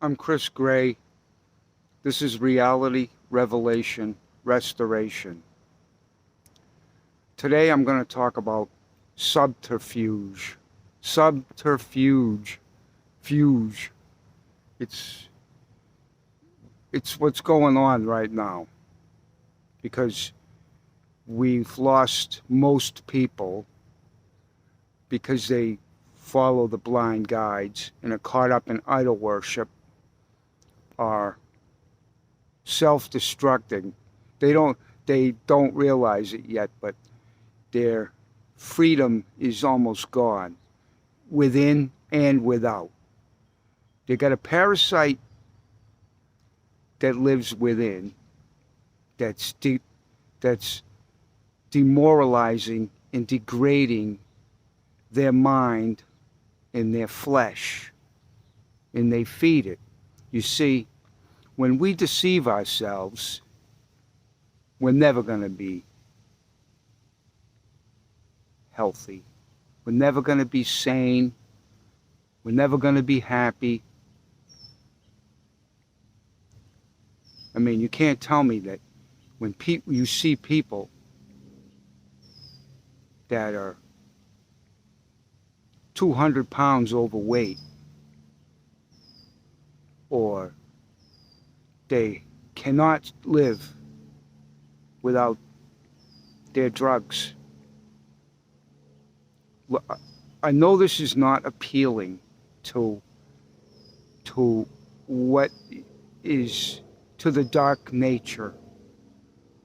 I'm Chris Gray. This is Reality, Revelation, Restoration. Today I'm going to talk about subterfuge. Subterfuge. Fuge. It's it's what's going on right now because we've lost most people because they follow the blind guides and are caught up in idol worship, are self-destructing. They don't realize it yet, but their freedom is almost gone, within and without. They got a parasite that lives within, that's demoralizing and degrading their mind and their flesh, and they feed it. You see, when we deceive ourselves, we're never going to be healthy. We're never going to be sane. We're never going to be happy. I mean, you can't tell me that when you see people that are 200 pounds overweight, or they cannot live without their drugs. I know this is not appealing to what is, to the dark nature,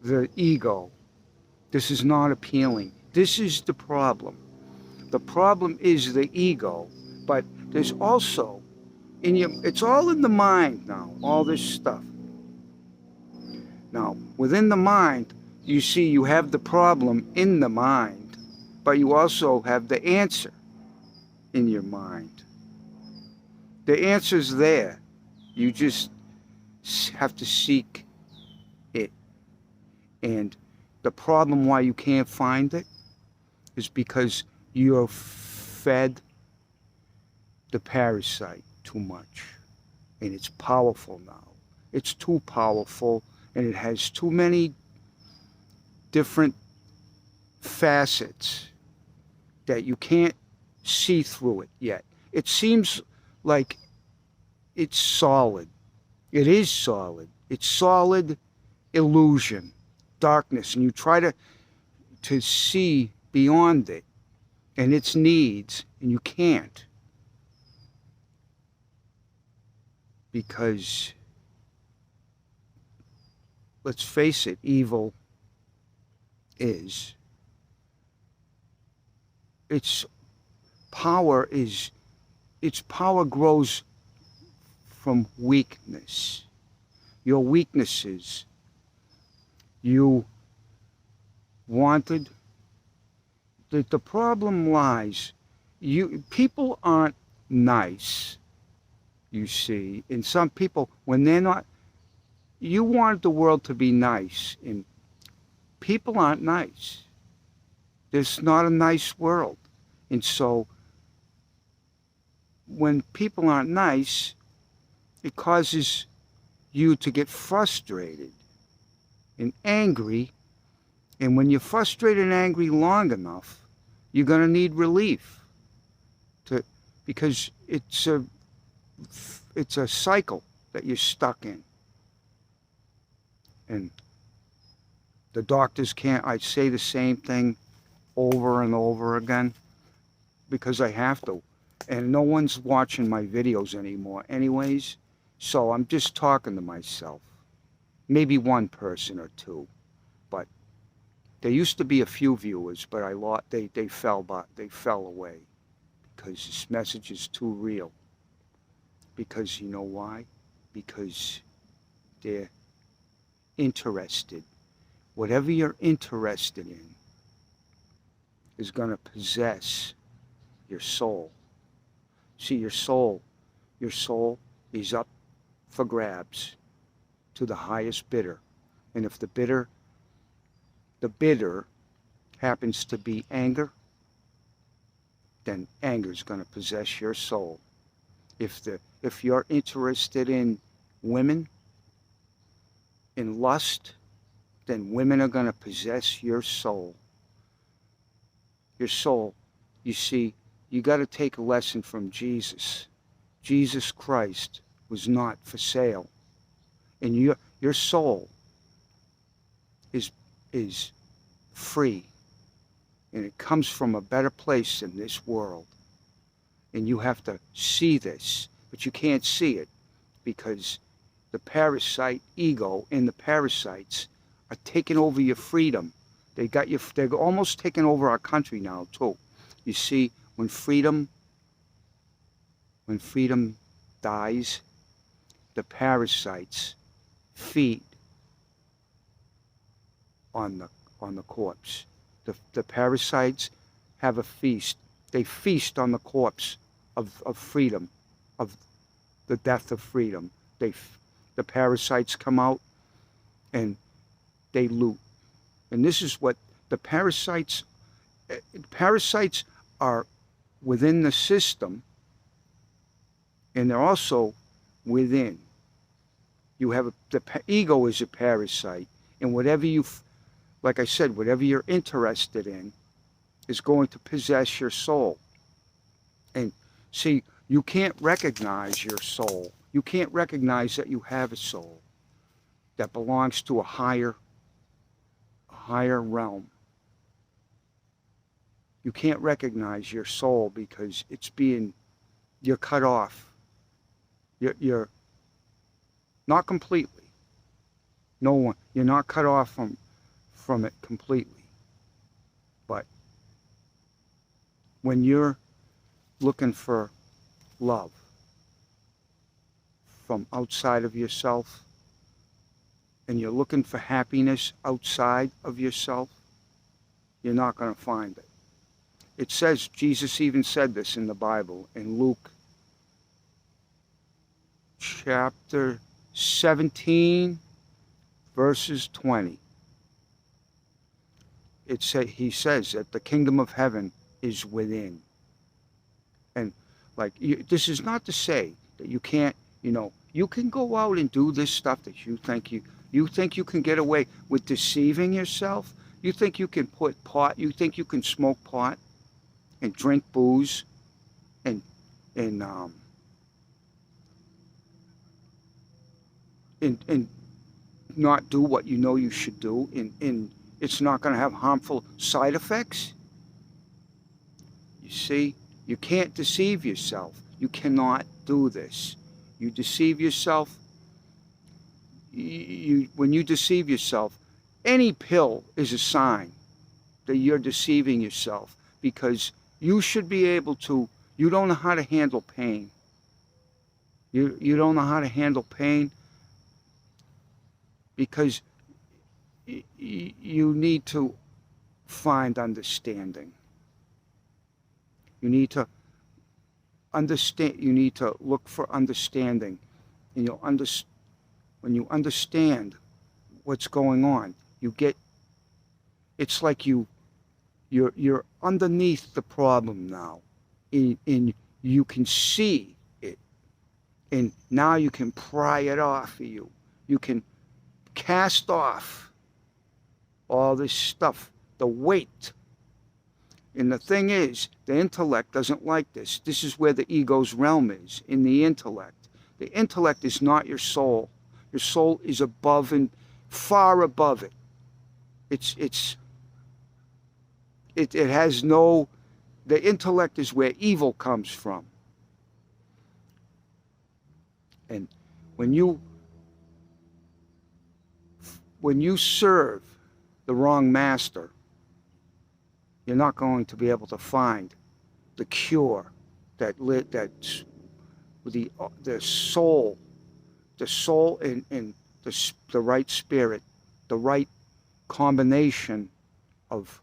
the ego. This is not appealing. This is the problem. The problem is the ego, but there's also it's all in the mind now, all this stuff. Now, within the mind, you see you have the problem in the mind, but you also have the answer in your mind. The answer's there. You just have to seek it. And the problem why you can't find it is because you're fed the parasite too much. And it's powerful now. It's too powerful, and it has too many different facets that you can't see through it yet. It seems like it's solid. It is solid. It's solid illusion, darkness, and you try to see beyond it and its needs, and you can't, because, let's face it, evil is, its power grows from weakness. Your weaknesses, you wanted, the problem lies, people aren't nice, you see. And some people, when they're not, you want the world to be nice, and people aren't nice. It's not a nice world. And so when people aren't nice, it causes you to get frustrated and angry. And when you're frustrated and angry long enough, you're going to need relief, because it's a cycle that you're stuck in. And the doctors can't, I say the same thing over and over again because I have to. And no one's watching my videos anymore anyways, so I'm just talking to myself. Maybe one person or two, but there used to be a few viewers, but they fell away because this message is too real. Because you know why? Because they're interested. Whatever you're interested in is going to possess your soul. See, your soul is up for grabs to the highest bidder. And if the bidder happens to be anger, then anger is going to possess your soul. If you're interested in women, in lust, then women are going to possess your soul. Your soul. You see, you got to take a lesson from Jesus. Jesus Christ was not for sale. And your soul is free. And it comes from a better place in this world. And you have to see this, but you can't see it because the parasite ego and the parasites are taking over your freedom. They're almost taking over our country now too. You see, when freedom dies, the parasites feed on the corpse. The parasites have a feast. They feast on the corpse of freedom, of the death of freedom. The parasites come out and they loot. And this is what the parasites are within the system, and they're also within. You have the ego is a parasite, and whatever like I said, whatever you're interested in is going to possess your soul. And see, you can't recognize your soul. You can't recognize that you have a soul that belongs to a higher realm. You can't recognize your soul because you're cut off. You're not completely. You're not cut off from it completely. But when you're looking for love from outside of yourself, and you're looking for happiness outside of yourself, you're not going to find it. It says, Jesus even said this in the Bible, in Luke chapter 17, verses 20. He says that the kingdom of heaven is within. And this is not to say that you can't, you can go out and do this stuff that you think you can get away with deceiving yourself. You think you can put pot, you think you can smoke pot and drink booze and not do what you know you should do, and it's not going to have harmful side effects. You see, you can't deceive yourself. You cannot do this. You deceive yourself. When you deceive yourself, any pill is a sign that you're deceiving yourself, because you should be able to. You don't know how to handle pain. You don't know how to handle pain because you need to find understanding. You need to understand. You need to look for understanding, and when you understand what's going on, it's like you're underneath the problem now, and you can see it, and now you can pry it off of you. You can cast off all this stuff, the weight. And the thing is, the intellect doesn't like this. This is where the ego's realm is, in the intellect. The intellect is not your soul. Your soul is above and far above it. It has no. The intellect is where evil comes from. And when you serve the wrong master, you're not going to be able to find the cure the soul and the right spirit, the right combination of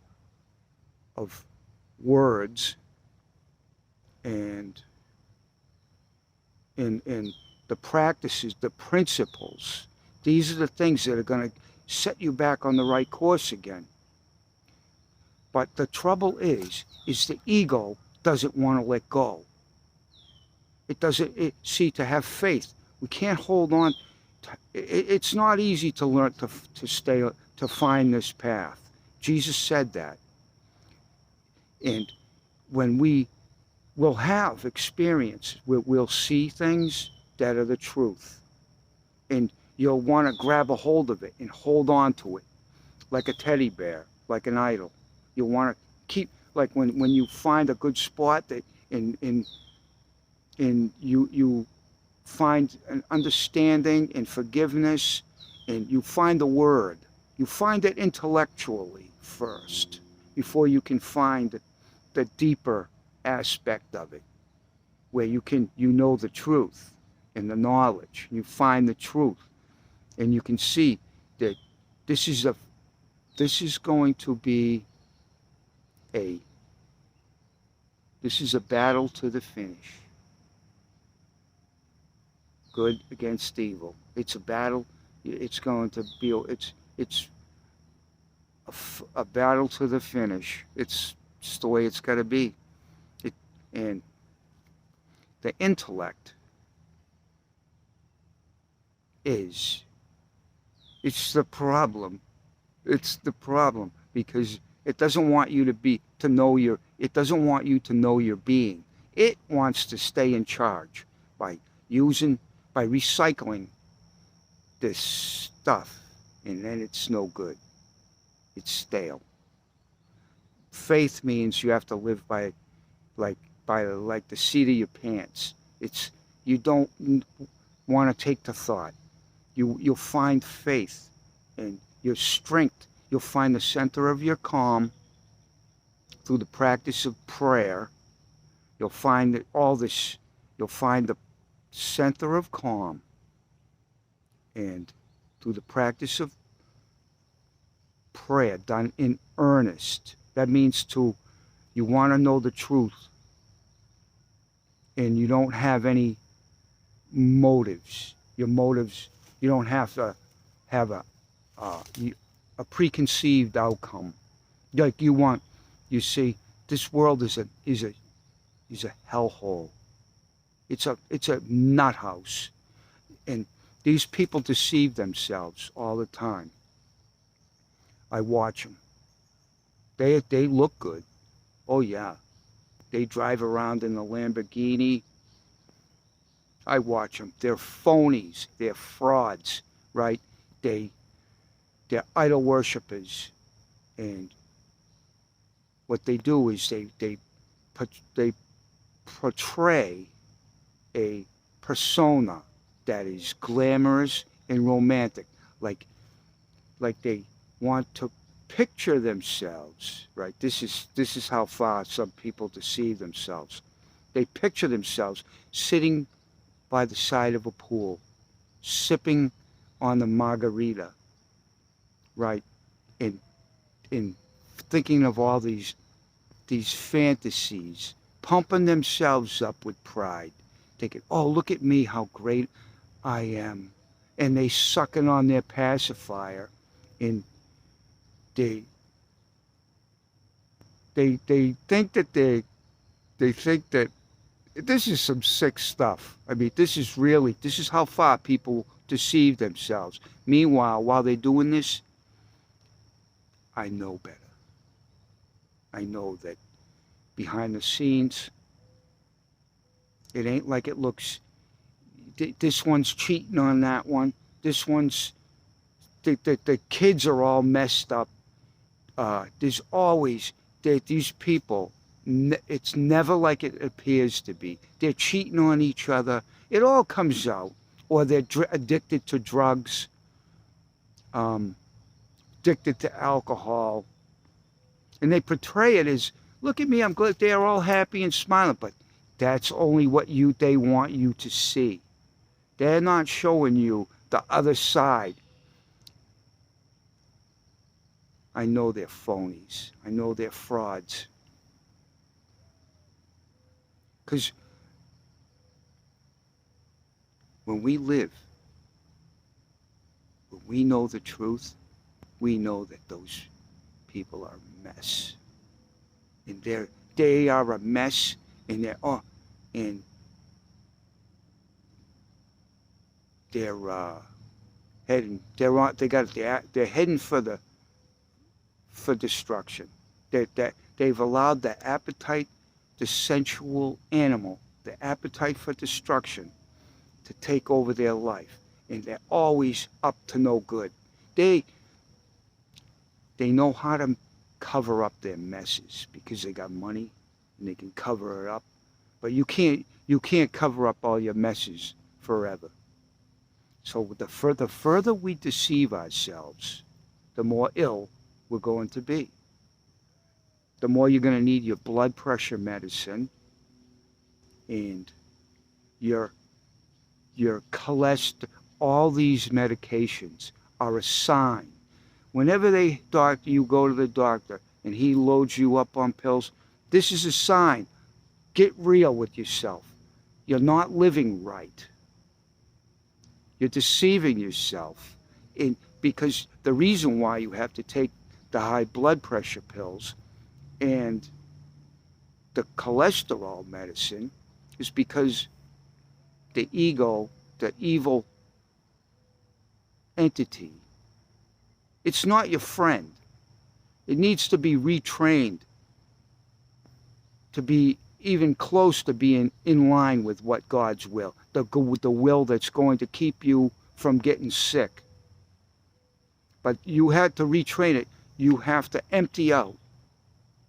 words and the practices, the principles. These are the things that are going to set you back on the right course again. But the trouble is the ego doesn't want to let go. It doesn't, see, to have faith, we can't hold on. It's not easy to learn to stay, to find this path. Jesus said that. And when we will have experience, we'll see things that are the truth. And you'll want to grab a hold of it and hold on to it like a teddy bear, like an idol. You'll want to keep, like when you find a good spot that in you find an understanding and forgiveness, and you find the word. You find it intellectually first before you can find the deeper aspect of it, where you know the truth and the knowledge. You find the truth, and you can see that this is going to be a battle to the finish. Good against evil. It's a battle. It's going to be. It's a battle to the finish. It's the way it's got to be. And the intellect it's the problem. It's the problem because it doesn't want you it doesn't want you to know your being. It wants to stay in charge by recycling this stuff, and then it's no good. It's stale. Faith means you have to live by the seat of your pants. You don't want to take the thought. You'll find faith and your strength. You'll find the center of your calm through the practice of prayer. You'll find you'll find the center of calm, and through the practice of prayer done in earnest. That means you want to know the truth, and you don't have any motives. Your motives, you don't have to have a preconceived outcome. Like you see, this world is a hellhole. It's a nut house, and these people deceive themselves all the time. I watch them. They look good. Oh yeah, they drive around in the Lamborghini. I watch them. They're phonies. They're frauds, right? They're idol worshippers, and what they do is they portray a persona that is glamorous and romantic, like they want to picture themselves, right? This is how far some people deceive themselves. They picture themselves sitting by the side of a pool, sipping on the margarita, right? And thinking of all these fantasies, pumping themselves up with pride, thinking, oh, look at me, how great I am. And they sucking on their pacifier, and they think that this is some sick stuff. I mean, this is how far people deceive themselves. Meanwhile, while they're doing this, I know better. I know that behind the scenes, it ain't like it looks. This one's cheating on that one. This one's, the kids are all messed up. There's always, these people, it's never like it appears to be. They're cheating on each other. It all comes out. Or they're addicted to drugs, addicted to alcohol. And they portray it as, look at me, I'm glad they're all happy and smiling. But that's only what they want you to see. They're not showing you the other side. I know they're phonies. I know they're frauds. Because when we live, when we know the truth, we know that those people are a mess. And they are a mess, and and they're heading. They're on. They got. They're heading for destruction. They've allowed the appetite, the sensual animal, the appetite for destruction, to take over their life, and they're always up to no good. They they know how to cover up their messes because they got money and they can cover it up. But you can't cover up all your messes forever. So the further we deceive ourselves, the more ill we're going to be. The more you're going to need your blood pressure medicine and your cholesterol. All these medications are a sign. Whenever you go to the doctor and he loads you up on pills, this is a sign. Get real with yourself. You're not living right. You're deceiving yourself. Because the reason why you have to take the high blood pressure pills and the cholesterol medicine is because the ego, the evil entity, it's not your friend. It needs to be retrained to be even close to being in line with what God's will, the will that's going to keep you from getting sick. But you had to retrain it. You have to empty out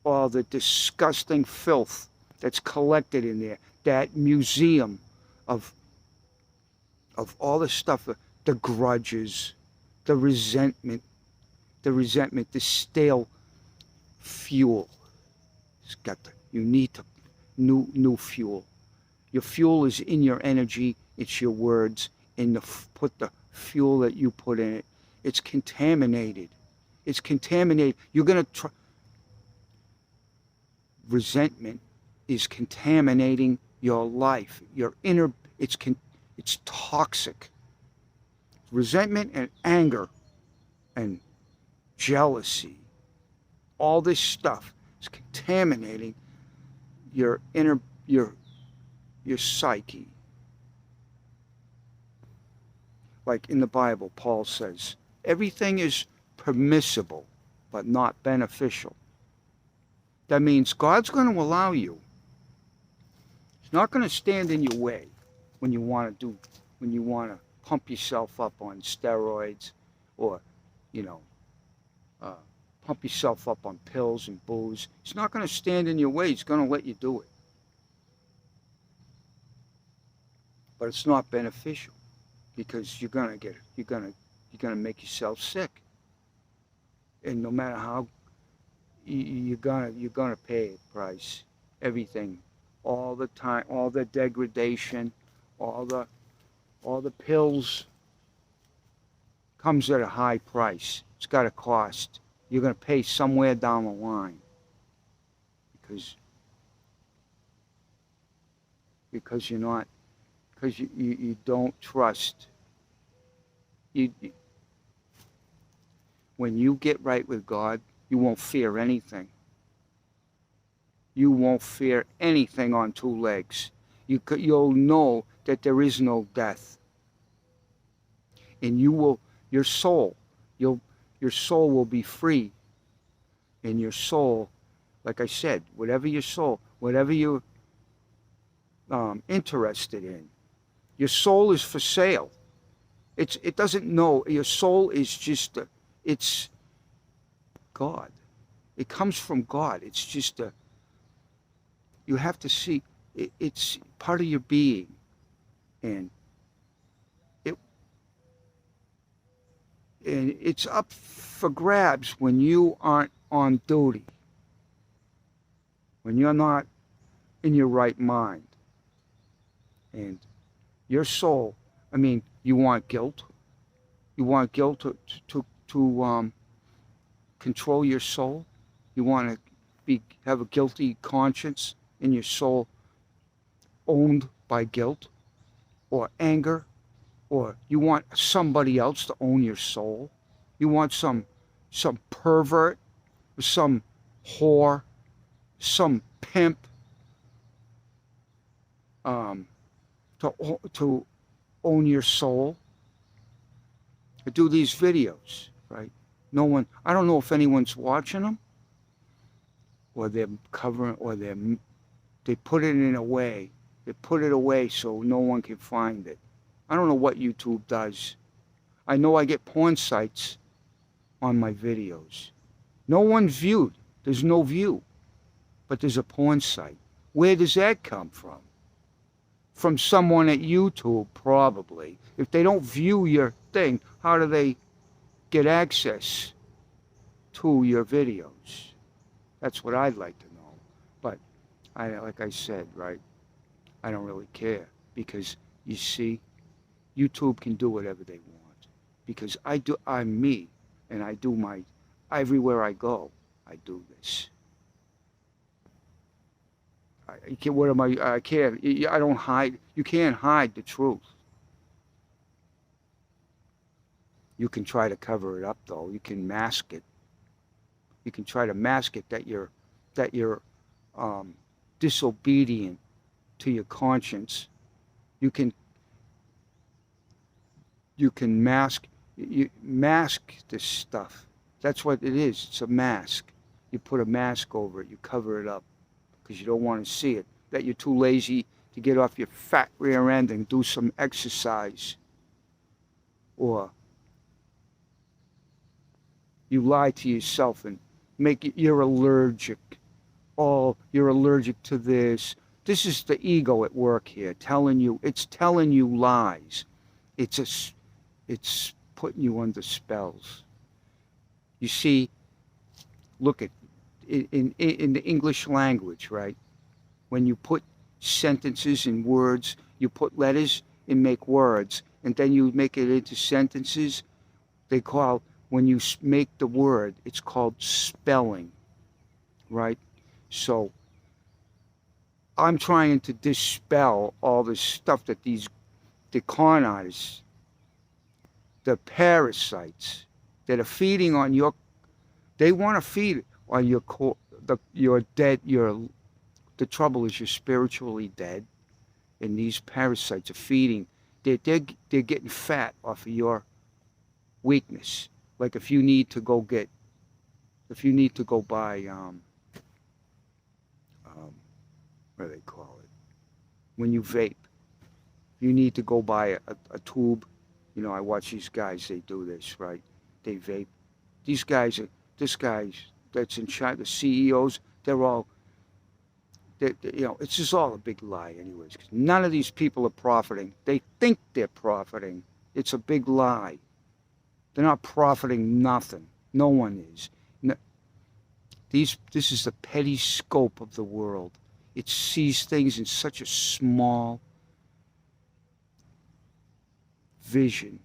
all the disgusting filth that's collected in there, that museum of all the stuff, the grudges, the resentment, the stale fuel. You need to new fuel. Your fuel is in your energy. It's your words. Put the fuel that you put in it. It's contaminated. It's contaminated. You're gonna try. Resentment is contaminating your life. Your inner. It's toxic. Resentment and anger and jealousy, all this stuff is contaminating your inner, your psyche. Like in the Bible, Paul says, everything is permissible, but not beneficial. That means God's going to allow you. He's not going to stand in your way when you want to pump yourself up on steroids or, pump yourself up on pills and booze. He's not going to stand in your way. He's going to let you do it. But it's not beneficial because you're going to make yourself sick. And no matter how, you're going to pay a price. Everything, all the time, all the degradation, all the pills comes at a high price. It's got a cost. You're going to pay somewhere down the line because you don't trust. When you get right with God, you won't fear anything. You won't fear anything on two legs. You'll know that there is no death. And your soul will be free. And your soul, like I said, whatever you're interested in, your soul is for sale. It doesn't know. Your soul is just it's God. It comes from God. It's just you have to see it's part of your being, and it's up for grabs when you aren't on duty, when you're not in your right mind. And your soul, you want guilt. You want guilt to control your soul. You want to have a guilty conscience in your soul, owned by guilt or anger, or you want somebody else to own your soul. You want some pervert, some whore, some pimp to own your soul. I do these videos, right? No one, I don't know if anyone's watching them, or they're covering, or they put it in a way, they put it away so no one can find it. I don't know what YouTube does. I know I get porn sites on my videos. No one viewed. There's no view. But there's a porn site. Where does that come from? From someone at YouTube, probably. If they don't view your thing, how do they get access to your videos? That's what I'd like to know. But like I said, right, I don't really care, because you see, YouTube can do whatever they want, because I'm me, and I do everywhere I go, I do this. I can't, what am I can't, I don't hide, you can't hide the truth. You can try to cover it up, though. You can mask it. You can try to mask it that you're disobedient to your conscience. You can mask this stuff. That's what it is. It's a mask. You put a mask over it. You cover it up because you don't want to see it. That you're too lazy to get off your fat rear end and do some exercise. Or you lie to yourself and make it, you're allergic. Oh, you're allergic to this. This is the ego at work here, it's telling you lies. It's putting you under spells. You see, look at, in the English language, right? When you put sentences in words, you put letters and make words, and then you make it into sentences. When you make the word, it's called spelling, right? So I'm trying to dispel all this stuff that the con artists, the parasites that are feeding on they want to feed on your dead, the trouble is you're spiritually dead, and these parasites are feeding, they're getting fat off of your weakness. Like if you need to go buy, what do they call it? When you vape, you need to go buy a tube. You know, I watch these guys, they do this, right? They vape. This guy's that's in China, the CEOs, they're all, it's just all a big lie anyways. 'Cause none of these people are profiting. They think they're profiting. It's a big lie. They're not profiting nothing. No one is. This is the petty scope of the world. It sees things in such a small vision.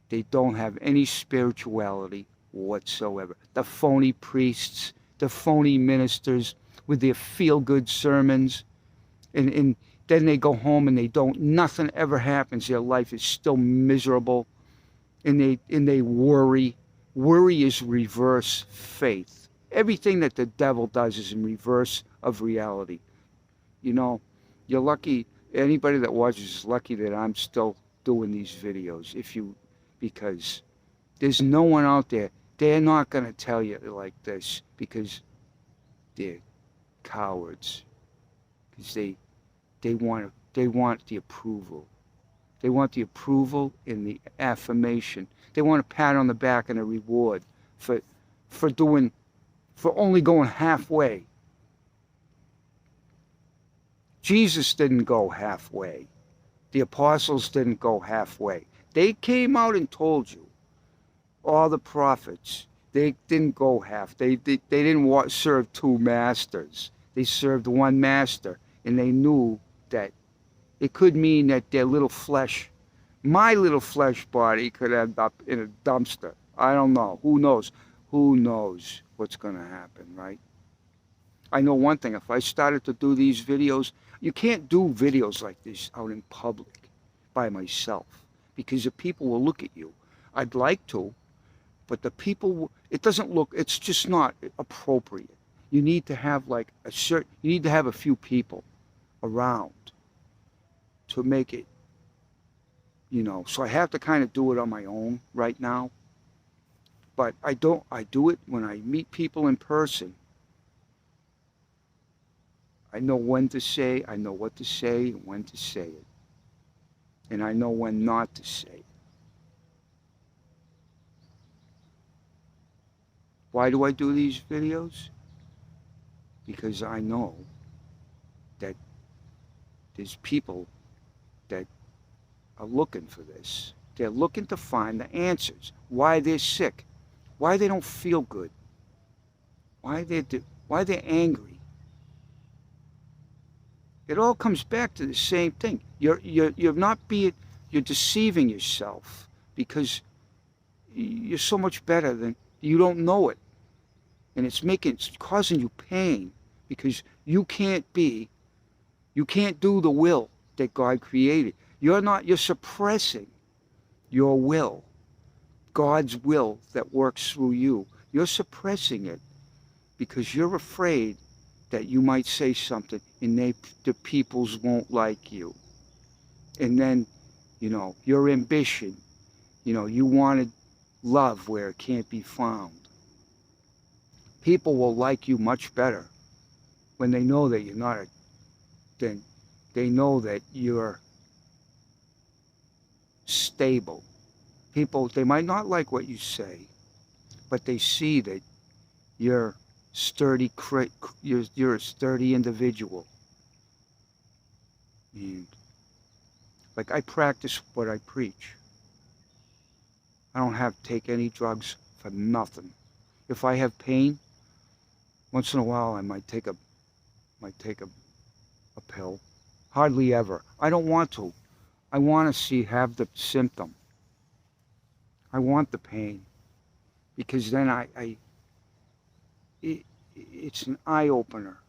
They don't have any spirituality whatsoever. The phony priests, the phony ministers with their feel-good sermons, and then they go home and nothing ever happens. Their life is still miserable, and they worry. Worry is reverse faith. Everything that the devil does is in reverse of reality. You know, you're lucky. Anybody that watches is lucky that I'm still doing these videos. Because there's no one out there. They're not going to tell you like this, because they're cowards. Because they want the approval. They want the approval and the affirmation. They want a pat on the back and a reward for only going halfway. Jesus didn't go halfway. The apostles didn't go halfway. They came out and told you. All the prophets, they didn't go half. They didn't serve two masters. They served one master, and they knew that it could mean that my little flesh body could end up in a dumpster. I don't know. Who knows? Who knows what's going to happen, right? I know one thing. If I started to do these videos, you can't do videos like this out in public by myself, because the people will look at you. I'd like to, but the people, it's just not appropriate. You need to have you need to have a few people around to make it you know, so I have to kind of do it on my own right now. But I do it when I meet people in person. I know when to say, I know what to say, and when to say it. And I know when not to say it. Why do I do these videos? Because I know that there's people that are looking for this. They're looking to find the answers. Why they're sick. Why they don't feel good. Why they're angry. It all comes back to the same thing. You're deceiving yourself because you're so much better than you don't know it. And it's causing you pain because you can't do the will that God created. You're suppressing your will, God's will that works through you. You're suppressing it because you're afraid that you might say something and the peoples won't like you. And then, you know, your ambition, you know, you wanted love where it can't be found. People will like you much better when they know that you're not then they know that you're stable. People, they might not like what you say, but they see that you're sturdy, you're a sturdy individual. And like I practice what I preach. I don't have to take any drugs for nothing. If I have pain, once in a while I might take a pill. Hardly ever. I don't want to. I want to have the symptom. I want the pain because then it's an eye opener.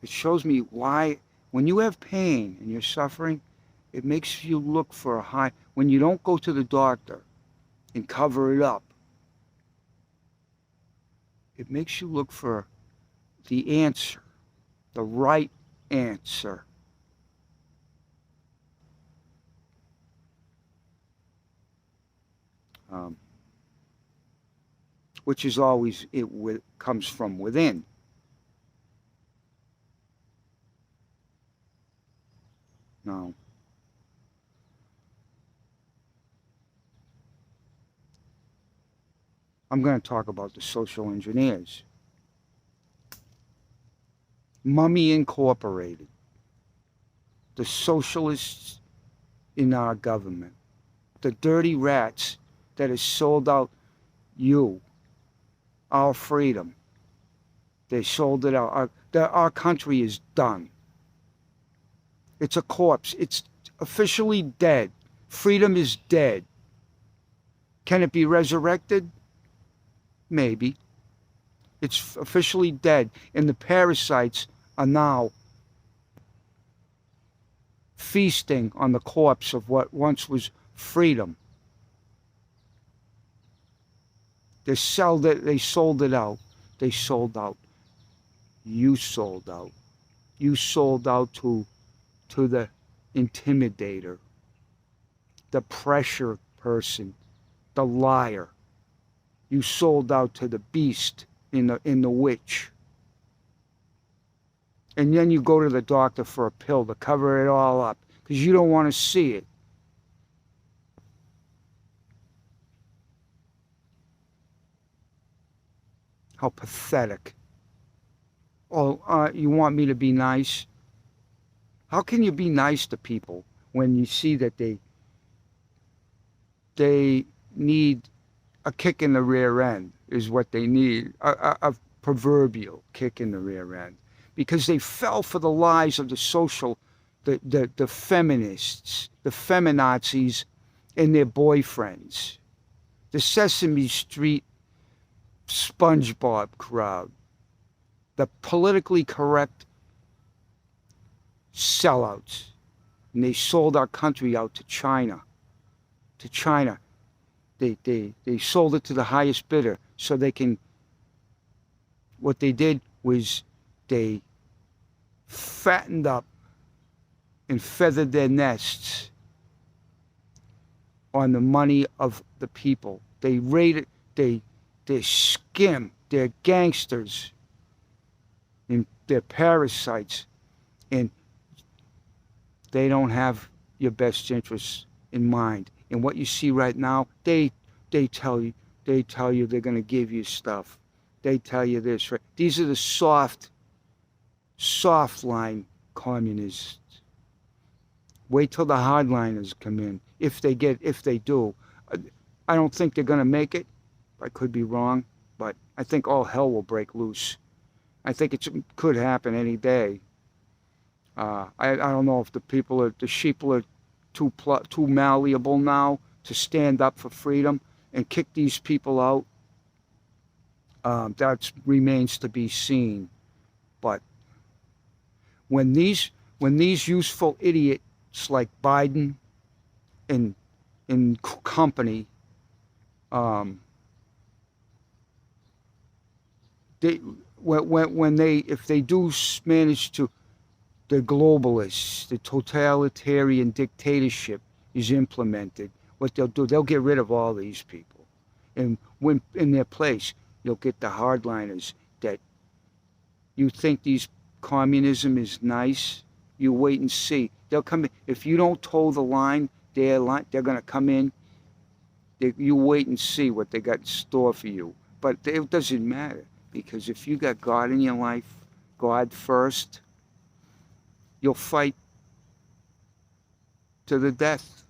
It shows me why when you have pain and you're suffering, it makes you look for a high. When you don't go to the doctor and cover it up, it makes you look for the answer, the right answer. Which is always, comes from within. Now, I'm going to talk about the social engineers. Mummy Incorporated, the socialists in our government, the dirty rats that has sold out our freedom. They sold it out. Our country is done. It's a corpse. It's officially dead. Freedom is dead. Can it be resurrected? Maybe. It's officially dead. And the parasites are now feasting on the corpse of what once was freedom. They sold it out. They sold out. You sold out. You sold out to the intimidator, the pressure person, the liar. You sold out to the beast in the witch. And then you go to the doctor for a pill to cover it all up because you don't want to see it. How pathetic. Oh, you want me to be nice? How can you be nice to people when you see that they need a kick in the rear end is what they need, a proverbial kick in the rear end, because they fell for the lies of the feminists, the feminazis, and their boyfriends, the Sesame Street SpongeBob crowd, the politically correct sellouts. And they sold our country out to China. They sold it to the highest bidder so they can. What they did was they fattened up and feathered their nests on the money of the people. They raid it, they skim, they're gangsters, and they're parasites, and they don't have your best interests in mind. And what you see right now, they tell you they're going to give you stuff. They tell you this, right? These are the soft line communists. Wait till the hardliners come in. If they do. I don't think they're going to make it. I could be wrong, but I think all hell will break loose. I think it could happen any day. I don't know if the sheeple are too malleable now to stand up for freedom and kick these people out. That remains to be seen. But when these useful idiots like Biden and company, if they do manage to, the globalists, the totalitarian dictatorship is implemented, what they'll do, they'll get rid of all these people, and when in their place, you'll get the hardliners that you think these communism is nice. You wait and see. They'll come in. If you don't toe the line, they're going to come in. You wait and see what they got in store for you. But it doesn't matter, because if you got God in your life, God first, you'll fight to the death.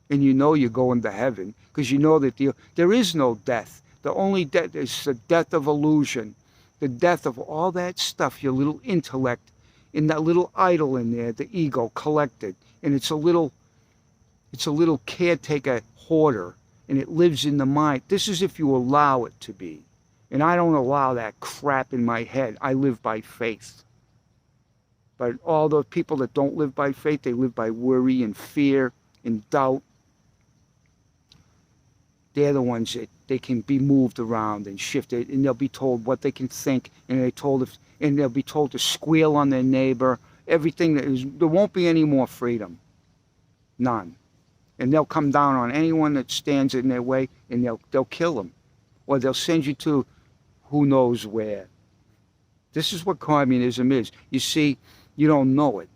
And you know you're going to heaven, because you know that there is no death. The only death is the death of illusion, the death of all that stuff, your little intellect, in that little idol in there, the ego collected. And it's a little caretaker hoarder, and it lives in the mind. This is if you allow it to be. And I don't allow that crap in my head. I live by faith. But all the people that don't live by faith, they live by worry and fear and doubt. They're the ones that they can be moved around and shifted, and they'll be told what they can think, and they'll be told to squeal on their neighbor. Everything there won't be any more freedom. None. And they'll come down on anyone that stands in their way, and they'll kill them, or they'll send you to who knows where. This is what communism is. You see, you don't know it.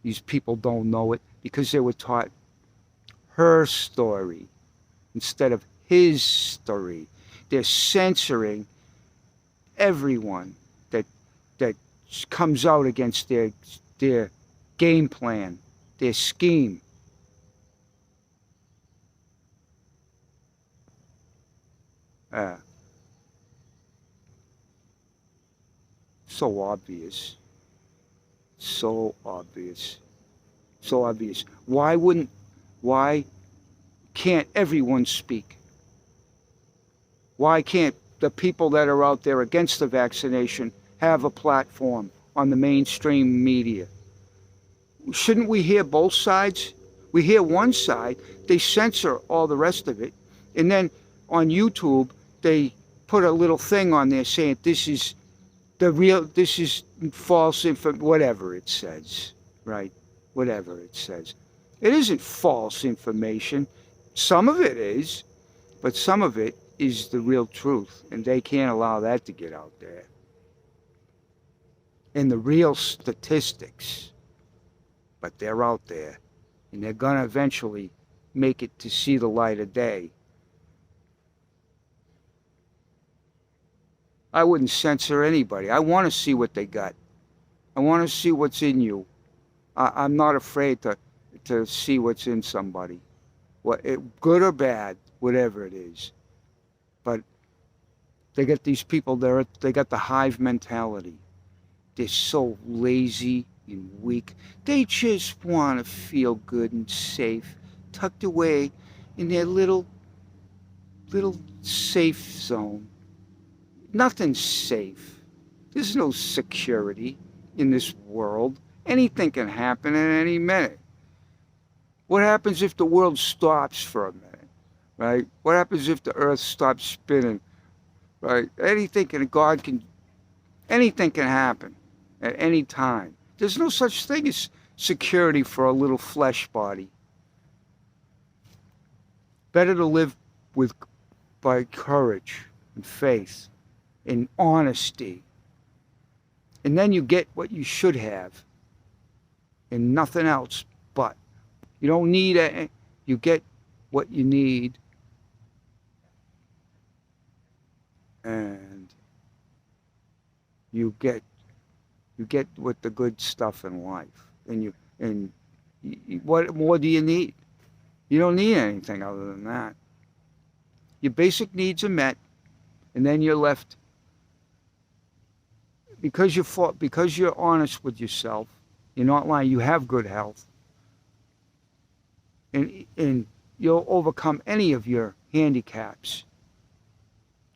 These people don't know it because they were taught her story instead of his story. They're censoring everyone that comes out against their game plan, their scheme. So obvious. So obvious. So obvious. Why can't everyone speak? Why can't the people that are out there against the vaccination have a platform on the mainstream media? Shouldn't we hear both sides? We hear one side, they censor all the rest of it, and then on YouTube they put a little thing on there saying this is false information, whatever it says, right? Whatever it says. It isn't false information. Some of it is, but some of it is the real truth, and they can't allow that to get out there. And the real statistics, but they're out there, and they're going to eventually make it to see the light of day. I wouldn't censor anybody. I want to see what they got. I want to see what's in you. I'm not afraid to see what's in somebody, good or bad, whatever it is. But they get these people there. They got the hive mentality. They're so lazy and weak. They just want to feel good and safe, tucked away in their little safe zone. Nothing's safe. There's no security in this world. Anything can happen at any minute. What happens if the world stops for a minute, right? What happens if the earth stops spinning, right? Anything can happen at any time. There's no such thing as security for a little flesh body. Better to live with by courage and faith and honesty. And then you get what you should have and nothing else but. You don't need it. You get what you need. And you get with the good stuff in life. What more do you need? You don't need anything other than that. Your basic needs are met, and then you're left, because you're honest with yourself, you're not lying, you have good health, and you'll overcome any of your handicaps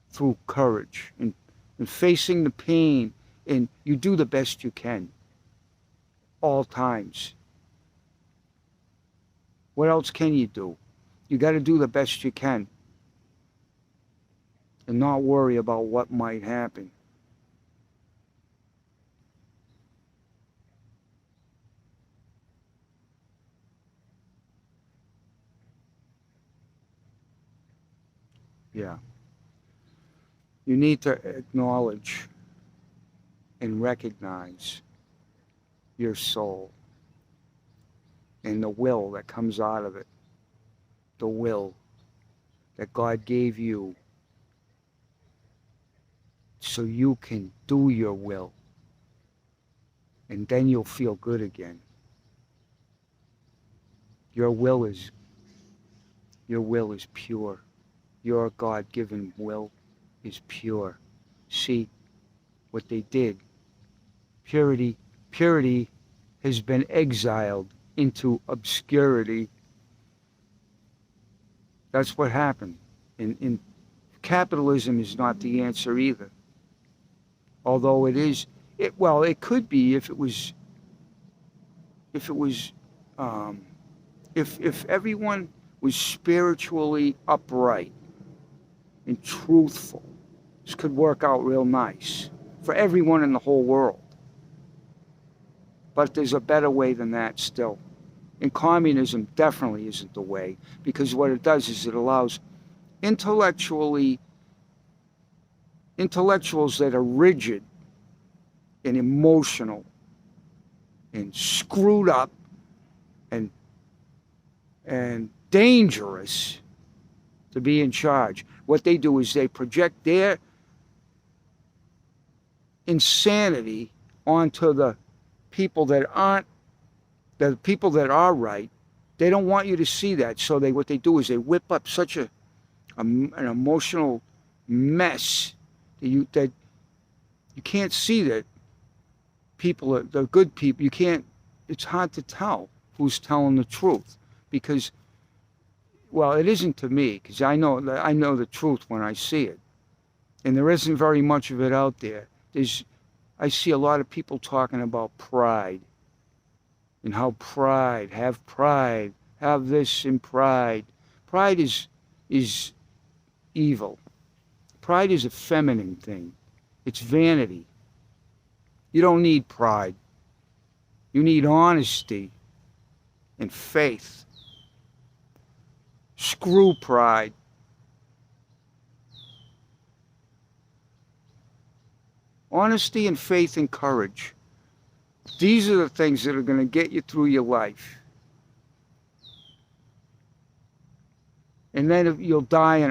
through courage and facing the pain, and you do the best you can all times. What else can you do? You got to do the best you can and not worry about what might happen. Yeah. You need to acknowledge and recognize your soul and the will that comes out of it. The will that God gave you so you can do your will. And then you'll feel good again. Your will is pure. Your God-given will is pure. See what they did. Purity has been exiled into obscurity. That's what happened. In capitalism is not the answer either. Although it could be if everyone was spiritually upright and truthful. This could work out real nice for everyone in the whole world. But there's a better way than that still. And communism definitely isn't the way, because what it does is it allows intellectuals that are rigid and emotional and screwed up and dangerous to be in charge. What they do is they project their insanity onto the people that aren't, the people that are right. They don't want you to see that, so what they do is they whip up such an emotional mess that you can't see that people are the good people. You can't. It's hard to tell who's telling the truth, because, well, it isn't to me, because I know the truth when I see it, and there isn't very much of it out there. I see a lot of people talking about pride, and how have this in pride. Pride is evil. Pride is a feminine thing. It's vanity. You don't need pride. You need honesty and faith. Screw pride. Honesty and faith and courage. These are the things that are going to get you through your life. And then you'll die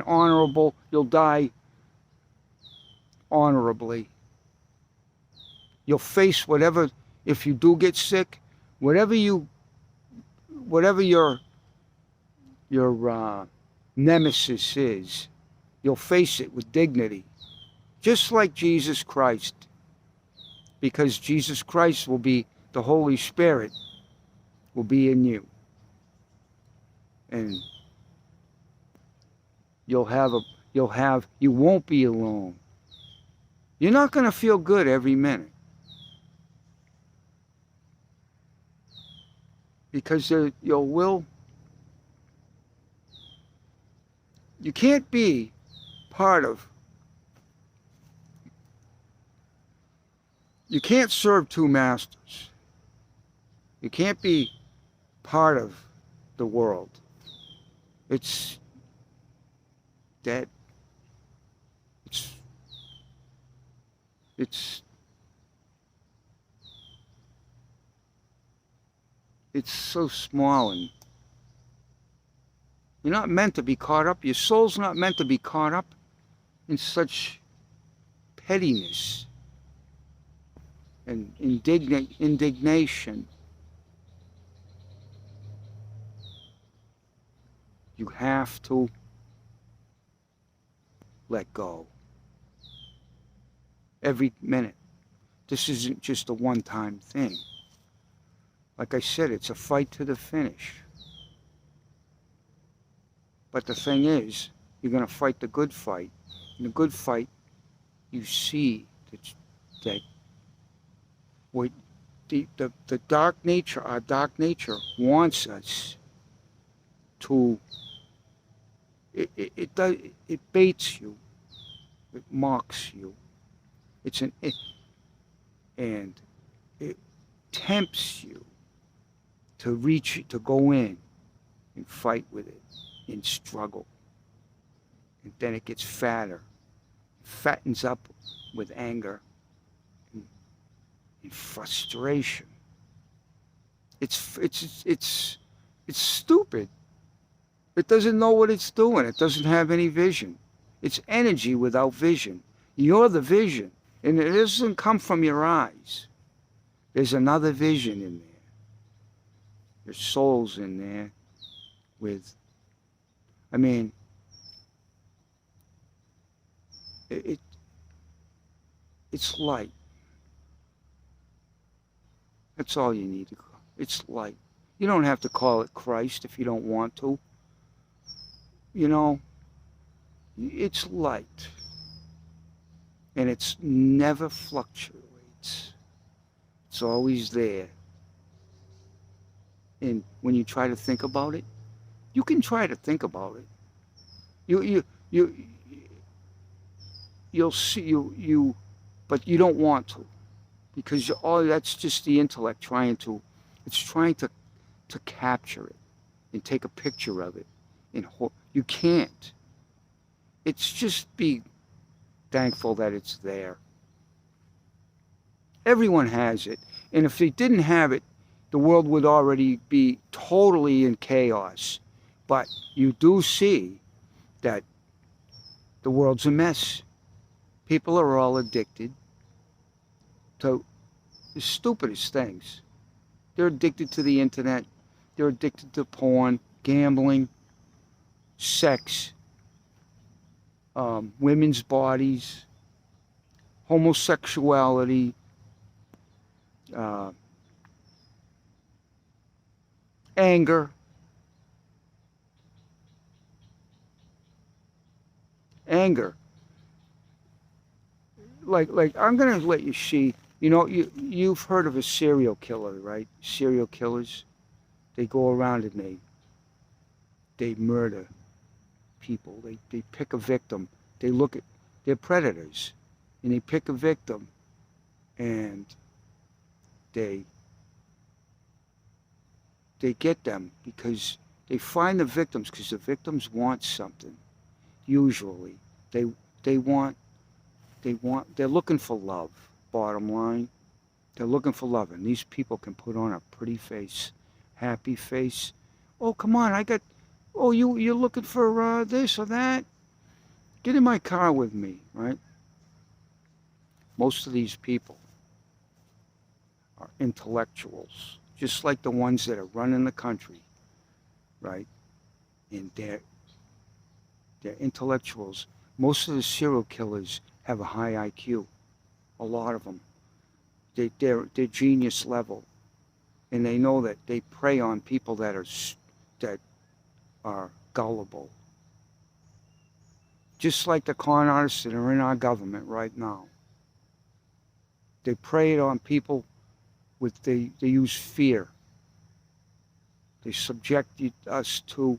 honorably. You'll face whatever, if you do get sick, whatever your nemesis is, you'll face it with dignity. Just like Jesus Christ. Because Jesus Christ will be, the Holy Spirit will be in you. And you won't be alone. You're not going to feel good every minute. Because you can't be part of, you can't serve two masters. You can't be part of the world. It's dead. It's it's it's so small, and you're not meant to be caught up. Your soul's not meant to be caught up in such pettiness and indignation. You have to let go every minute. This isn't just a one-time thing. Like I said, it's a fight to the finish. But the thing is, you're going to fight the good fight. In the good fight, you see that what the dark nature, our dark nature, wants us to. It does. It baits you. It mocks you. And it tempts you to reach, to go in and fight with it, and struggle. And then it gets fatter, fattens up with anger and frustration. It's stupid. It doesn't know what it's doing. It doesn't have any vision. It's energy without vision. You're the vision. And it doesn't come from your eyes. There's another vision in there. There's souls in there with, I mean, it's light. That's all you need to call. It's light. You don't have to call it Christ if you don't want to. You know, it's light. And it's never fluctuates. It's always there. And when you try to think about it, you can try to think about it. You'll see but you don't want to, because that's just the intellect trying to capture it and take a picture of it. And you can't. It's just be thankful that it's there. Everyone has it, and if they didn't have it, the world would already be totally in chaos. But you do see that the world's a mess. People are all addicted to the stupidest things. They're addicted to the internet. They're addicted to porn, gambling, sex, women's bodies, homosexuality, anger, like I'm gonna let you see. You know, you've heard of a serial killer, right? Serial killers, they go around and they murder people. They pick a victim. They're predators, and they pick a victim, and they get them because they find the victims because the victims want something. Usually, they're looking for love. Bottom line, they're looking for love, and these people can put on a pretty face, happy face. Oh, come on, you're looking for this or that? Get in my car with me, right? Most of these people are intellectuals, just like the ones that are running the country, right? And they're intellectuals. Most of the serial killers have a high IQ. A lot of them. They're genius level. And they know that they prey on people that are gullible. Just like the con artists that are in our government right now. They prey on people they use fear. They subject us to,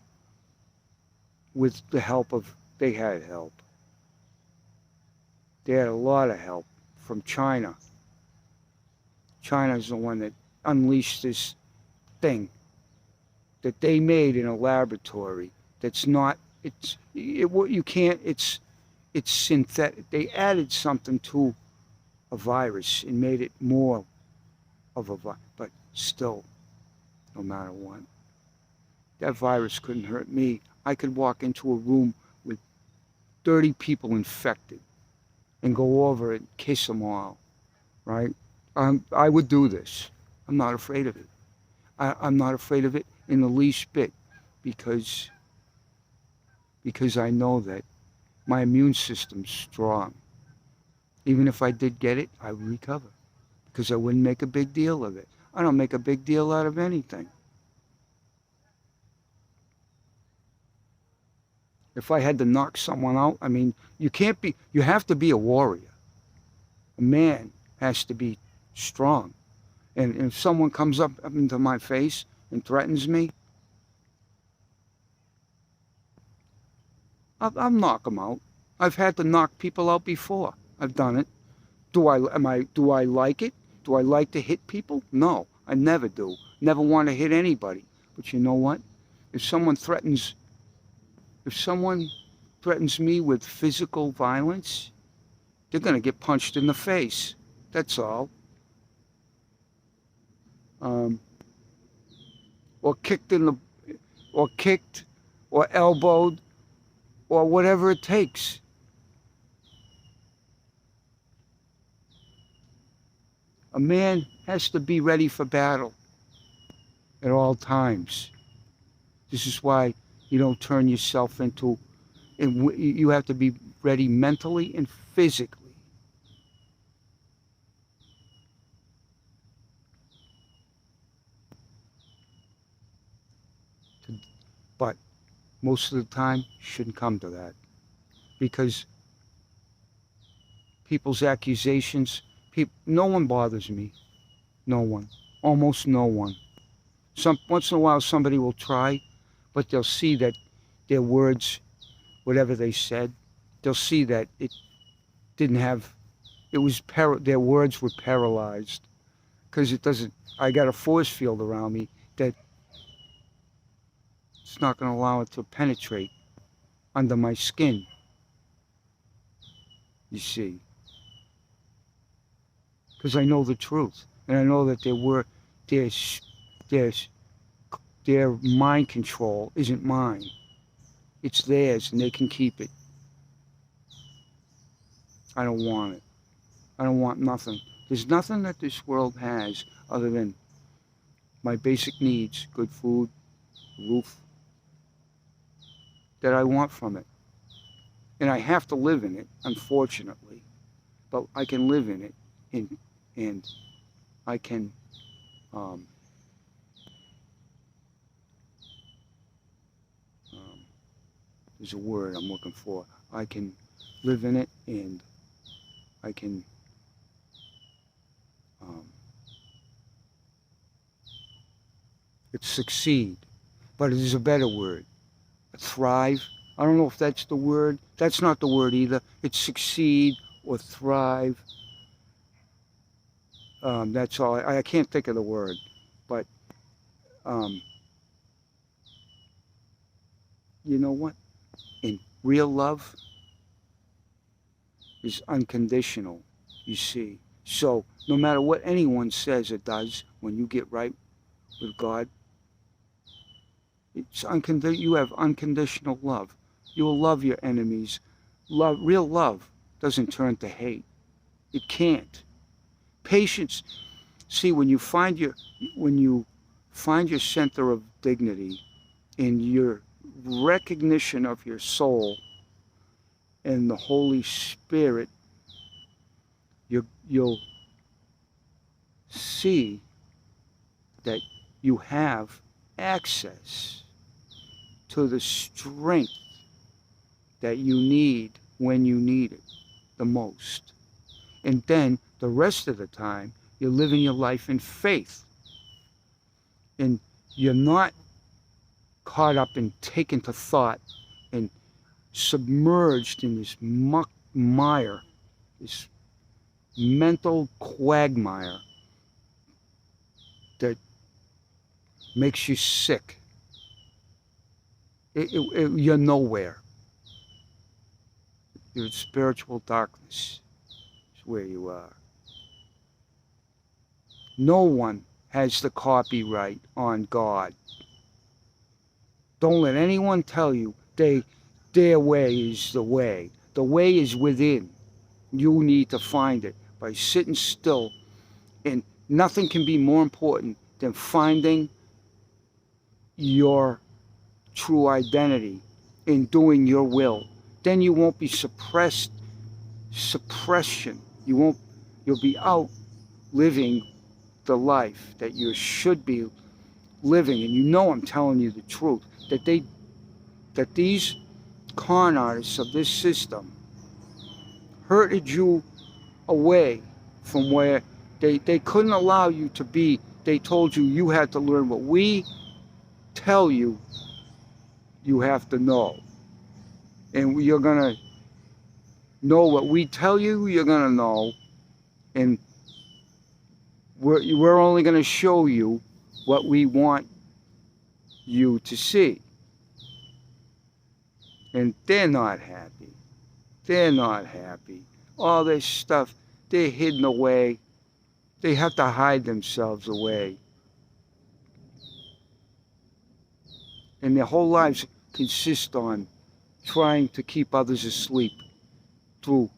with the help of, they had help. They had a lot of help from China. China's the one that unleashed this thing that they made in a laboratory that's not You can't. It's synthetic. They added something to a virus and made it more of a virus. But still, no matter what, that virus couldn't hurt me. I could walk into a room with 30 people infected and go over and kiss them all, right? I would do this. I'm not afraid of it. I'm not afraid of it in the least bit because I know that my immune system's strong. Even if I did get it, I would recover because I wouldn't make a big deal of it. I don't make a big deal out of anything. If I had to knock someone out, I mean, you have to be a warrior. A man has to be strong. And if someone comes up into my face and threatens me, I'll knock them out. I've had to knock people out before. I've done it. Do I like it? Do I like to hit people? No, I never do. Never want to hit anybody. But you know what? If someone threatens me with physical violence, they're going to get punched in the face. That's all. Or kicked or elbowed, or whatever it takes. A man has to be ready for battle at all times. This is why you don't turn yourself into, and you have to be ready mentally and physically. But most of the time, shouldn't come to that. Because people's accusations, no one bothers me. No one. Almost no one. Once in a while somebody will try, but they'll see that their words, whatever they said, they'll see that it didn't have, their words were paralyzed. Because I got a force field around me that it's not going to allow it to penetrate under my skin. You see. Because I know the truth. And I know that their mind control isn't mine. It's theirs, and they can keep it. I don't want it. I don't want nothing. There's nothing that this world has other than my basic needs, good food, roof, that I want from it. And I have to live in it, unfortunately. But I can live in it, and I can there's a word I'm looking for. I can live in it, and I can it's succeed, but it is a better word. Thrive. I don't know if that's the word. That's not the word either. It's succeed or thrive. That's all. I can't think of the word, but you know what? In real love is unconditional, you see. So no matter what anyone says or does, when you get right with God, you have unconditional love. You will love your enemies. Real love doesn't turn to hate. It can't. Patience. See, when you find your center of dignity in your recognition of your soul and the Holy Spirit, you'll see that you have access to the strength that you need when you need it the most. And then the rest of the time, you're living your life in faith. And you're not caught up and taken to thought and submerged in this muck mire, this mental quagmire that makes you sick. You're nowhere. You're in spiritual darkness. Is where you are. No one has the copyright on God. Don't let anyone tell you their way is the way. The way is within. You need to find it by sitting still. And nothing can be more important than finding your true identity and doing your will. Then you won't be suppression. You'll be out living the life that you should be living. And you know I'm telling you the truth. That these con artists of this system hurted you away from where they couldn't allow you to be. They told you you had to learn what we tell you you have to know. And you're going to know what we tell you you're going to know. And we're only going to show you what we want you to see. And they're not happy. They're not happy. All this stuff, they're hidden away. They have to hide themselves away. And their whole lives consist on trying to keep others asleep through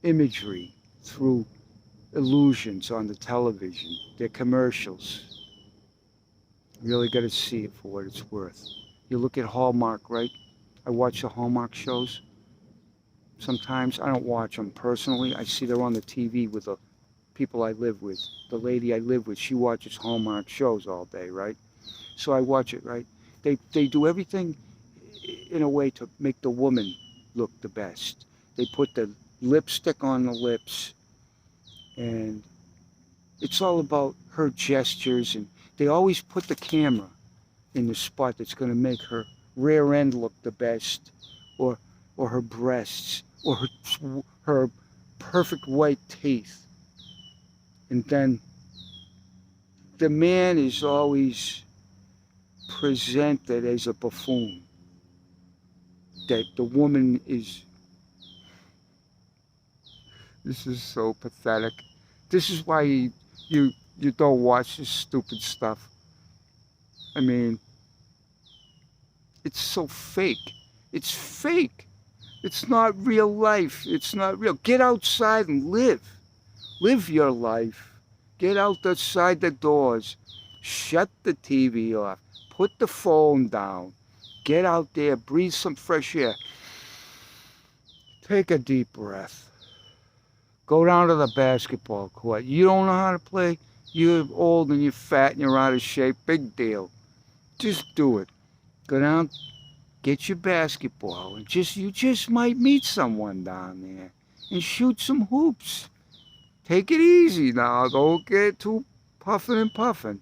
imagery, through illusions on the television, their commercials. You really got to see it for what it's worth. You look at Hallmark, right? I watch the Hallmark shows. Sometimes I don't watch them personally. I see they're on the TV with the people I live with. The lady I live with, she watches Hallmark shows all day, right? So I watch it, right? They do everything in a way to make the woman look the best. They put the lipstick on the lips, and it's all about her gestures, and they always put the camera in the spot that's going to make her rear end look the best, or her breasts, or her perfect white teeth. And then the man is always presented as a buffoon. That the woman is... This is so pathetic. This is why you don't watch this stupid stuff. I mean, it's so fake. It's fake. It's not real life. It's not real. Get outside and live. Live your life. Get outside the doors. Shut the TV off. Put the phone down. Get out there. Breathe some fresh air. Take a deep breath. Go down to the basketball court. You don't know how to play? You're old and you're fat and you're out of shape. Big deal. Just do it. Go down, get your basketball, and you just might meet someone down there and shoot some hoops. Take it easy now. Don't get too puffing and puffing.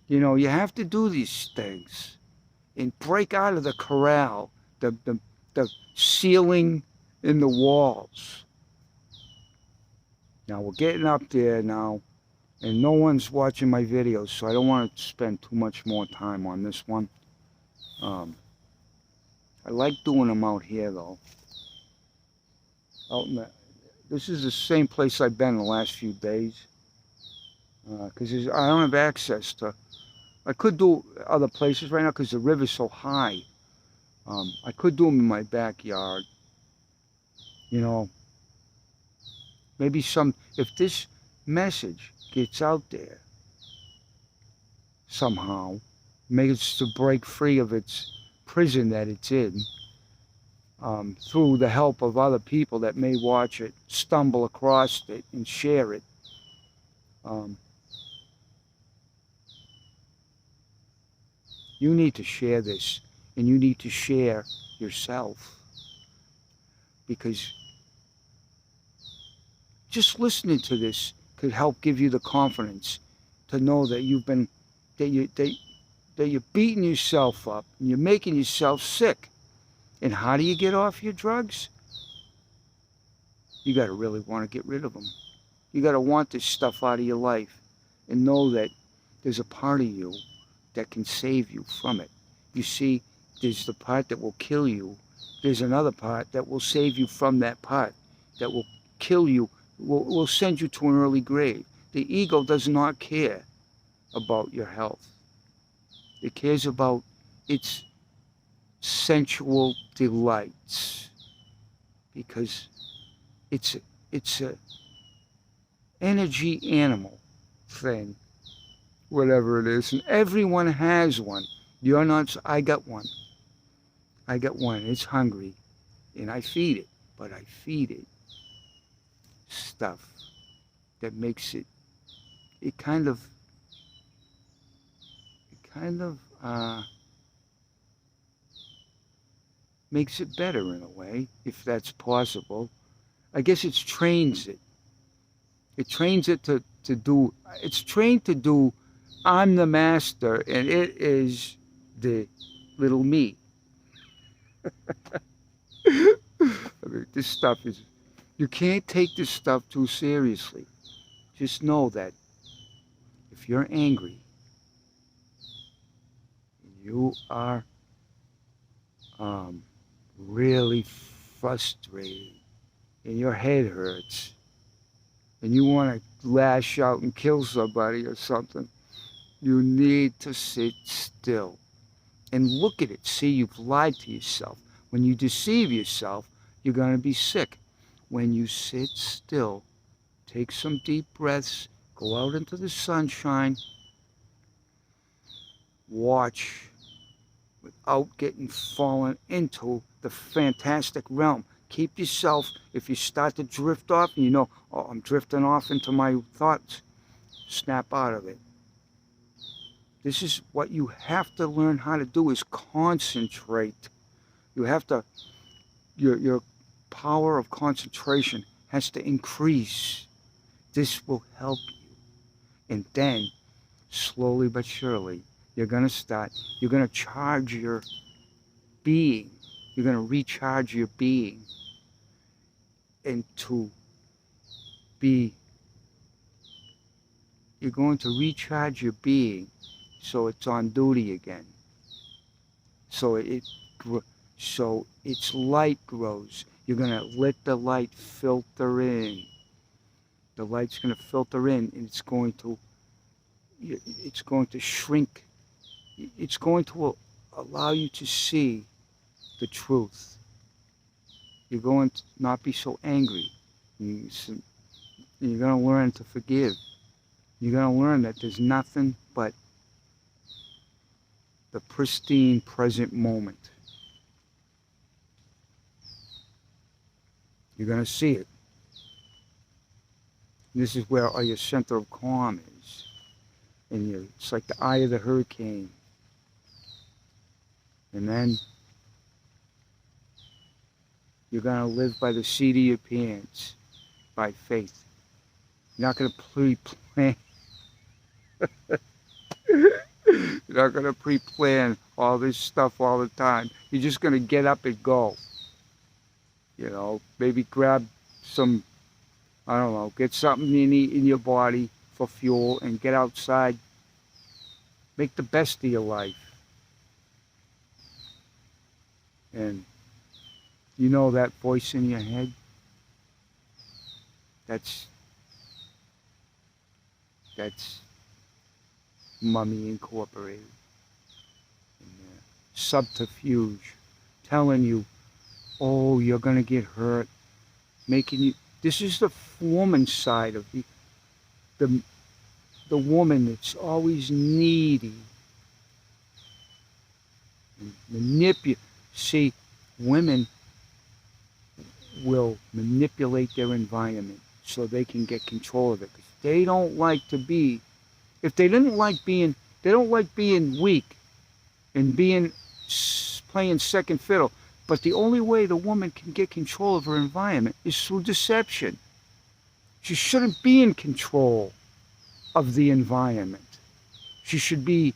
You know, you have to do these things and break out of the corral, the ceiling and the walls. Now we're getting up there now, and no one's watching my videos, so I don't want to spend too much more time on this one. I like doing them out here though. This is the same place I've been the last few days, because I don't have access to... I could do other places right now because the river's so high. I could do them in my backyard. You know, maybe if this message gets out there somehow, maybe it's to break free of its prison that it's in, through the help of other people that may watch it, stumble across it and share it. You need to share this, and you need to share yourself, because just listening to this could help give you the confidence to know that you're beating yourself up and you're making yourself sick. And how do you get off your drugs? You got to really want to get rid of them. You got to want this stuff out of your life and know that there's a part of you that can save you from it. You see, there's the part that will kill you. There's another part that will save you from that part, that will kill you, will send you to an early grave. The ego does not care about your health. It cares about its sensual delights, because it's a energy animal thing, whatever it is, and everyone has one. You're not. I got one. I got one. It's hungry, and I feed it, but I feed it stuff that makes it. It kind of makes it better in a way, if that's possible. I guess it trains it. It trains it to do. It's trained to do. I'm the master, and it is the little me. I mean, this stuff is. You can't take this stuff too seriously. Just know that if you're angry, you are really frustrated, and your head hurts, and you want to lash out and kill somebody or something, you need to sit still and look at it. See, you've lied to yourself. When you deceive yourself, you're going to be sick. When you sit still, take some deep breaths, go out into the sunshine, watch without getting fallen into the fantastic realm. Keep yourself, if you start to drift off and you know, oh, I'm drifting off into my thoughts, snap out of it. This is what you have to learn how to do, is concentrate. You have to, your power of concentration has to increase. This will help you. And then, slowly but surely, you're going to charge your being. You're going to recharge your being. And you're going to recharge your being so it's on duty again. So its light grows. You're going to let the light filter in. The light's going to filter in, and it's going to shrink. It's going to allow you to see the truth. You're going to not be so angry. You're going to learn to forgive. You're going to learn that there's nothing but the pristine present moment. You're going to see it. And this is where all your center of calm is. And it's like the eye of the hurricane. And then you're going to live by the seat of your pants, by faith. You're not going to pre-plan. You're not going to pre-plan all this stuff all the time. You're just going to get up and go. You know, maybe grab some, I don't know, get something in your body for fuel and get outside. Make the best of your life. And you know that voice in your head? That's Mummy Incorporated. And, subterfuge, telling you, oh, you're going to get hurt, making you. This is the woman side of the woman that's always needy and manipulate. See, women will manipulate their environment so they can get control of it. Because they don't like to be. If they didn't like being, they don't like being weak and playing second fiddle. But the only way the woman can get control of her environment is through deception. She shouldn't be in control of the environment. It should be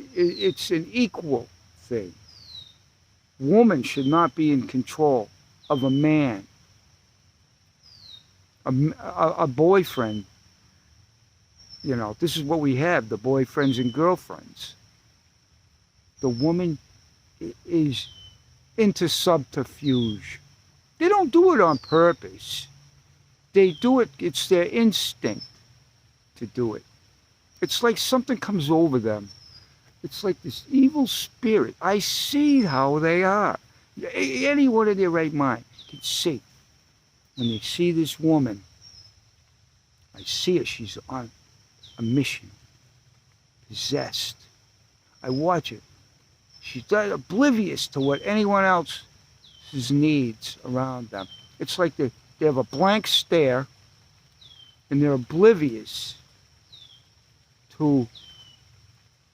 it's an equal thing. Woman should not be in control of a man. a boyfriend, you know, this is what we have, the boyfriends and girlfriends. The woman is into subterfuge. They don't do it on purpose. They do it, it's their instinct to do it. It's like something comes over them. It's like this evil spirit. I see how they are. Anyone in their right mind can see. When they see this woman, I see her, she's on a mission, possessed. I watch her. She's oblivious to what anyone else's needs around them. It's like they have a blank stare and they're oblivious to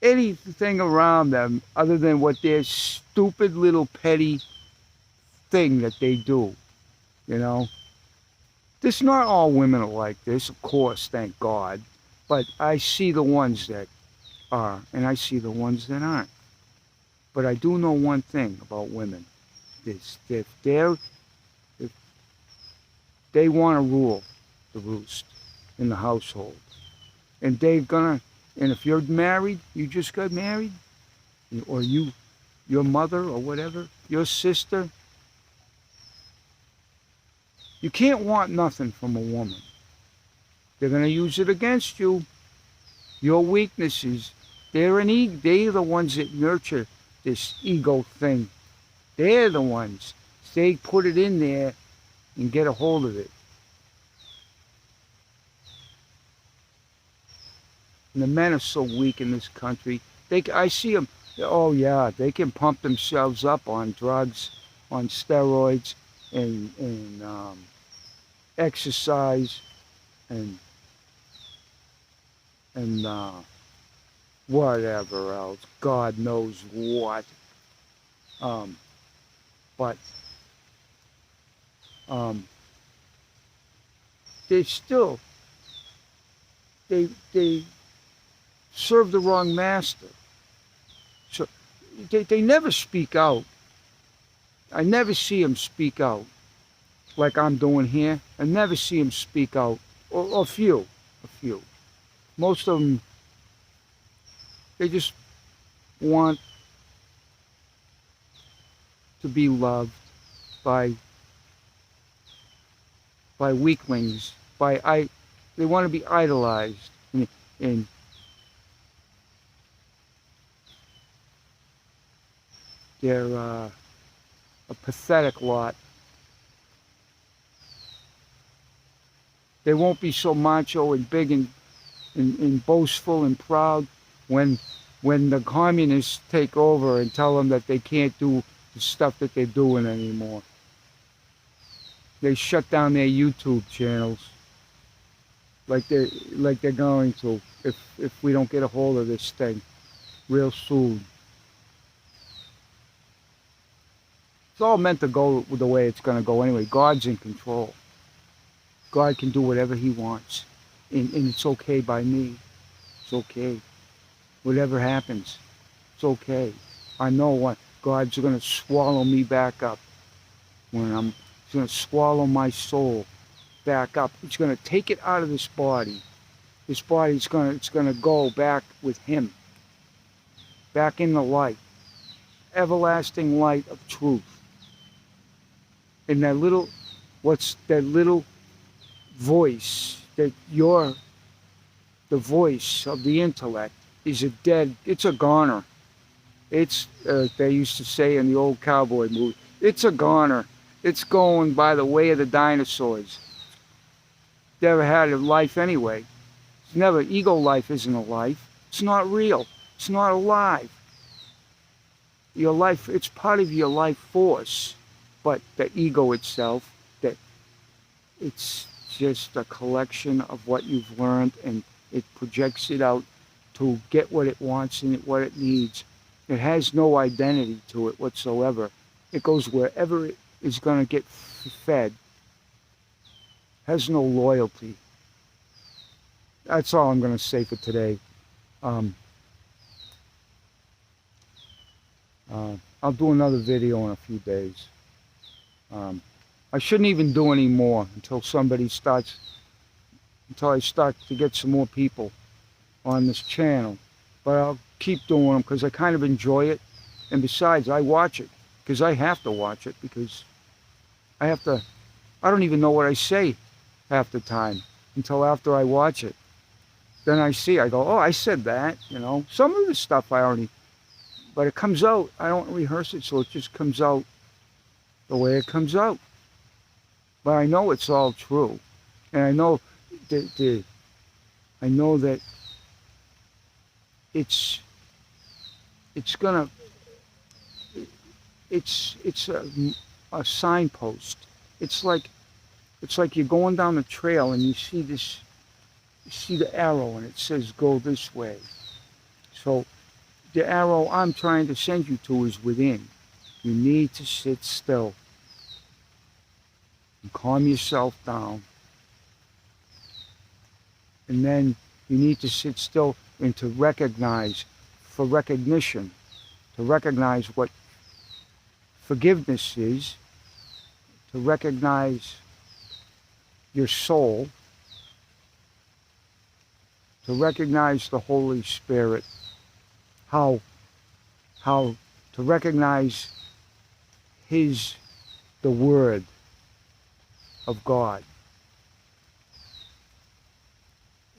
anything around them other than what their stupid little petty thing that they do, you know. This, not all women are like this, of course, thank God, but I see the ones that are, and I see the ones that aren't. But I do know one thing about women. This, if they want to rule the roost in the household, and they're gonna, and if you're married, you just got married, or your mother or whatever, your sister, you can't want nothing from a woman. They're gonna use it against you. Your weaknesses. They're the ones that nurture this ego thing. They're the ones. They put it in there and get a hold of it. And the men are so weak in this country. I see them, oh yeah, they can pump themselves up on drugs, on steroids, and exercise, and whatever else. God knows what. But they still, they serve the wrong master. So they never speak out. I never see them speak out like I'm doing here. I never see them speak out. Or a few. Most of them, they just want to be loved by weaklings. They want to be idolized, and they're a pathetic lot. They won't be so macho and big and boastful and proud when the communists take over and tell them that they can't do the stuff that they're doing anymore. They shut down their YouTube channels like they're going to if we don't get a hold of this thing real soon. It's all meant to go the way it's going to go anyway. God's in control. God can do whatever he wants. And it's okay by me. It's okay. Whatever happens, it's okay. I know what God's going to swallow me back up. He's going to swallow my soul back up. He's going to take it out of this body. This body's it's going to go back with him. Back in the light. Everlasting light of truth. And that little voice that the voice of the intellect is it's a goner. It's, they used to say in the old cowboy movie, it's a goner. It's going by the way of the dinosaurs. Never had a life anyway. Ego life isn't a life. It's not real. It's not alive. Your life, it's part of your life force. But the ego itself, that it's just a collection of what you've learned, and it projects it out to get what it wants and what it needs. It has no identity to it whatsoever. It goes wherever it is going to get fed. Has no loyalty. That's all I'm going to say for today. I'll do another video in a few days. I shouldn't even do any more until I start to get some more people on this channel. But I'll keep doing them because I kind of enjoy it. And besides, I watch it because I have to watch it because I don't even know what I say half the time until after I watch it. Then I go, oh, I said that, you know. Some of the stuff I already, but it comes out. I don't rehearse it, so it just comes out the way it comes out. But I know it's all true. And I know that it's gonna, it's a signpost. It's like you're going down the trail and you see the arrow and it says go this way. So the arrow I'm trying to send you to is within. You need to sit still and calm yourself down. And then you need to sit still and to recognize, for recognition, to recognize what forgiveness is, to recognize your soul, to recognize the Holy Spirit, how to recognize the Word of God.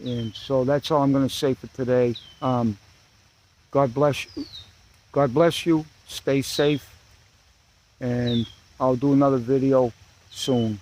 And so that's all I'm going to say for today. God bless you. God bless you. Stay safe. And I'll do another video soon.